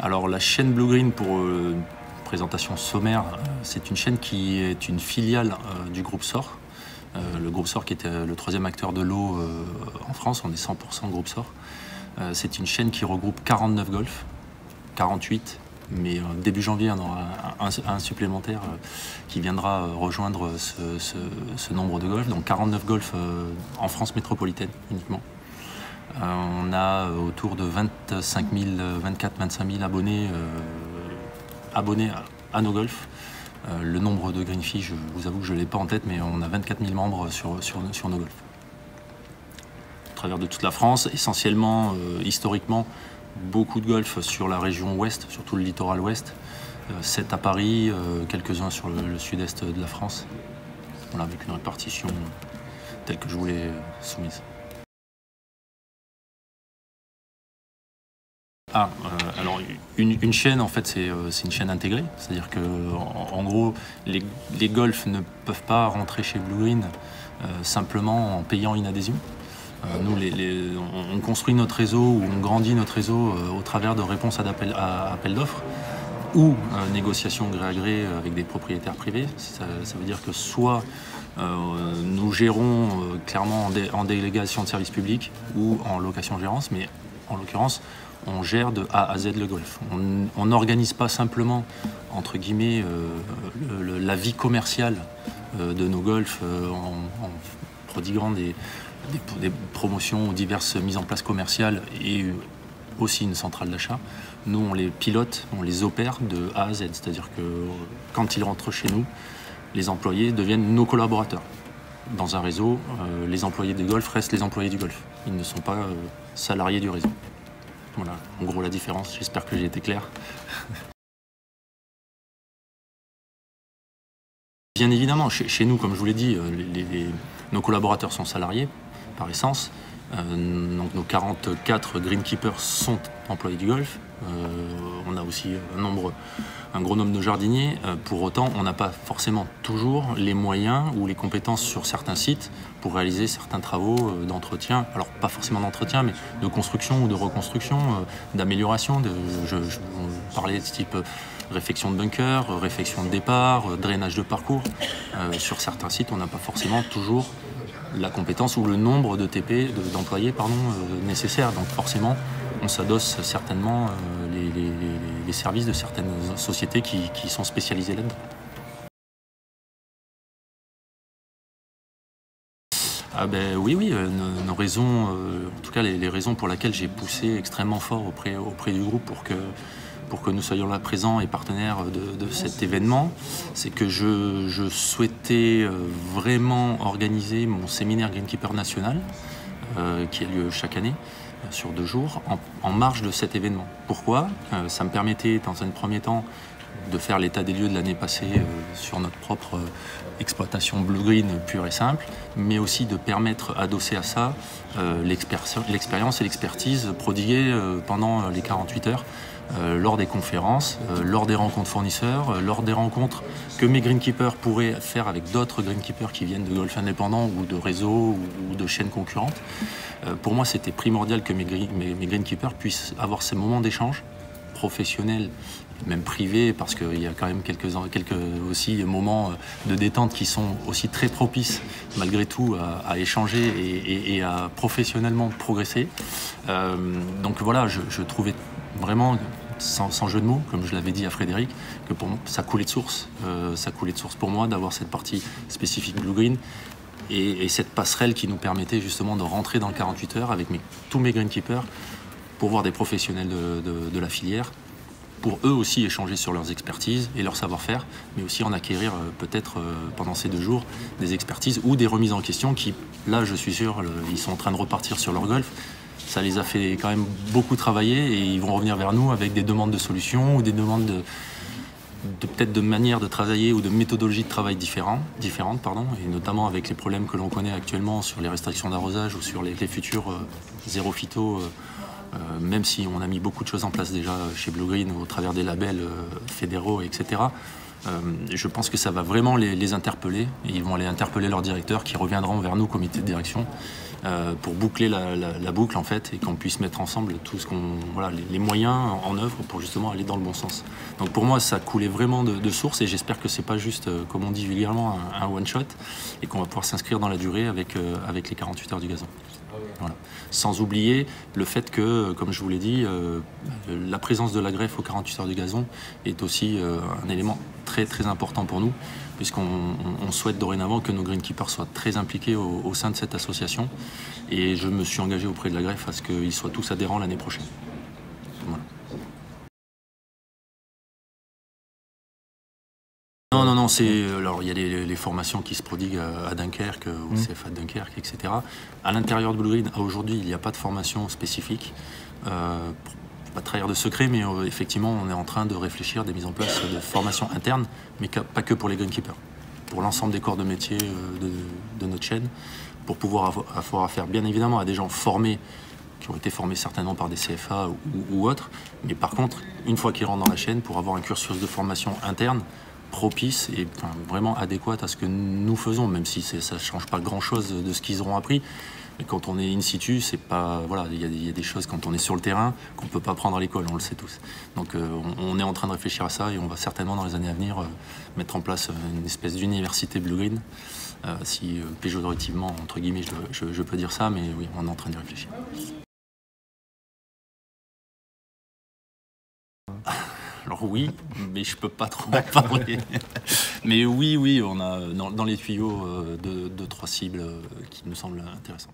Alors la chaîne Blue Green, pour une présentation sommaire, c'est une chaîne qui est une filiale du groupe SOR. Le groupe SOR qui était le troisième acteur de l'eau en France, on est 100% groupe SOR. C'est une chaîne qui regroupe 49 golfs, 48, mais début janvier on aura un supplémentaire qui viendra rejoindre ce nombre de golfs, donc 49 golfs en France métropolitaine uniquement. On a autour de 24-25 000 abonnés, à nos golfs. Le nombre de greenfees, je vous avoue que je ne l'ai pas en tête, mais on a 24 000 membres sur nos golfs. À travers de toute la France, essentiellement, historiquement, beaucoup de golfs sur la région ouest, surtout le littoral ouest, 7 à Paris, quelques-uns sur le sud-est de la France. Voilà, avec une répartition telle que je vous l'ai soumise. Alors une chaîne, en fait, c'est une chaîne intégrée, c'est-à-dire que en gros, les golfs ne peuvent pas rentrer chez Blue Green simplement en payant une adhésion. Nous, on construit notre réseau ou on grandit notre réseau au travers de réponses à appels d'offres ou négociations gré à gré avec des propriétaires privés. Ça veut dire que soit nous gérons clairement en délégation de service public ou en location-gérance, mais en l'occurrence, on gère de A à Z le golf. On n'organise pas simplement, entre guillemets, la vie commerciale de nos golfs en prodiguant des promotions ou diverses mises en place commerciales et aussi une centrale d'achat. Nous, on les pilote, on les opère de A à Z. C'est-à-dire que quand ils rentrent chez nous, les employés deviennent nos collaborateurs. Dans un réseau, les employés du golf restent les employés du golf. Ils ne sont pas salariés du réseau. Voilà, en gros la différence, j'espère que j'ai été clair. Bien évidemment, chez nous, comme je vous l'ai dit, nos collaborateurs sont salariés par essence. Donc nos 44 greenkeepers sont employés du golf. On a aussi un gros nombre de jardiniers. Pour autant, on n'a pas forcément toujours les moyens ou les compétences sur certains sites pour réaliser certains travaux d'entretien. Alors pas forcément d'entretien, mais de construction ou de reconstruction, d'amélioration. Je parlais de type réfection de bunker, réfection de départ, drainage de parcours. Sur certains sites, on n'a pas forcément toujours la compétence ou le nombre de TP, d'employés nécessaires. Donc forcément, on s'adosse certainement les services de certaines sociétés qui sont spécialisées là-dedans. Oui, nos raisons, en tout cas les raisons pour lesquelles j'ai poussé extrêmement fort auprès du groupe pour que nous soyons là présents et partenaires de cet événement, c'est que je souhaitais vraiment organiser mon séminaire Greenkeeper national, qui a lieu chaque année, sur 2 jours, en marge de cet événement. Pourquoi ? Ça me permettait, dans un premier temps, de faire l'état des lieux de l'année passée sur notre propre exploitation Blue Green pure et simple, mais aussi de permettre, adossé à ça, l'expérience et l'expertise prodiguées pendant les 48 heures, lors des conférences, lors des rencontres fournisseurs, lors des rencontres que mes greenkeepers pourraient faire avec d'autres greenkeepers qui viennent de golf indépendants ou de réseaux ou de chaînes concurrentes. Pour moi, c'était primordial que mes greenkeepers puissent avoir ces moments d'échange professionnels, même privés, parce qu'il y a quand même quelques aussi moments de détente qui sont aussi très propices, malgré tout, à échanger et à professionnellement progresser. Donc voilà, je trouvais vraiment, sans jeu de mots, comme je l'avais dit à Frédéric, que pour moi, ça coulait de source. Ça coulait de source pour moi d'avoir cette partie spécifique Blue Green et cette passerelle qui nous permettait justement de rentrer dans le 48 heures avec tous mes greenkeepers pour voir des professionnels de la filière, pour eux aussi échanger sur leurs expertises et leur savoir-faire, mais aussi en acquérir peut-être pendant ces 2 jours des expertises ou des remises en question qui, là je suis sûr, ils sont en train de repartir sur leur golf. Ça les a fait quand même beaucoup travailler et ils vont revenir vers nous avec des demandes de solutions ou des demandes peut-être de manière de travailler ou de méthodologie de travail différentes, et notamment avec les problèmes que l'on connaît actuellement sur les restrictions d'arrosage ou sur les futurs zéro phyto, même si on a mis beaucoup de choses en place déjà chez Blue Green au travers des labels fédéraux, etc. Je pense que ça va vraiment les interpeller et ils vont aller interpeller leurs directeurs qui reviendront vers nous, comité de direction, pour boucler la boucle en fait, et qu'on puisse mettre ensemble tout ce voilà, les moyens en œuvre pour justement aller dans le bon sens. Donc pour moi, ça coulait vraiment de source, et j'espère que c'est pas juste, comme on dit vulgairement, un one shot, et qu'on va pouvoir s'inscrire dans la durée avec les 48 heures du gazon. Voilà. Sans oublier le fait que, comme je vous l'ai dit, la présence de la greffe aux 48 heures du gazon est aussi un élément très très important pour nous, puisqu'on souhaite dorénavant que nos greenkeepers soient très impliqués au sein de cette association, et je me suis engagé auprès de la greffe à ce qu'ils soient tous adhérents l'année prochaine. Voilà. Non, alors il y a les formations qui se prodiguent à Dunkerque, au CFA de Dunkerque, etc. À l'intérieur de Blue Green, aujourd'hui, il n'y a pas de formation spécifique. Pour pas trahir de secret, mais effectivement, on est en train de réfléchir à des mises en place de formations internes, mais pas que pour les greenkeepers, pour l'ensemble des corps de métier de notre chaîne, pour pouvoir avoir affaire bien évidemment à des gens formés, qui ont été formés certainement par des CFA ou autres, mais par contre, une fois qu'ils rentrent dans la chaîne, pour avoir un cursus de formation interne propice et vraiment adéquate à ce que nous faisons, même si ça ne change pas grand-chose de ce qu'ils auront appris. Mais quand on est in situ, c'est pas, voilà, il y a des choses quand on est sur le terrain qu'on ne peut pas apprendre à l'école, on le sait tous. Donc on est en train de réfléchir à ça, et on va certainement dans les années à venir mettre en place une espèce d'université Blue Green, si péjorativement, entre guillemets, je peux dire ça, mais oui, on est en train d'y réfléchir. Alors oui, mais je peux pas trop en parler. Mais oui, on a dans les tuyaux deux, trois cibles qui nous semblent intéressantes.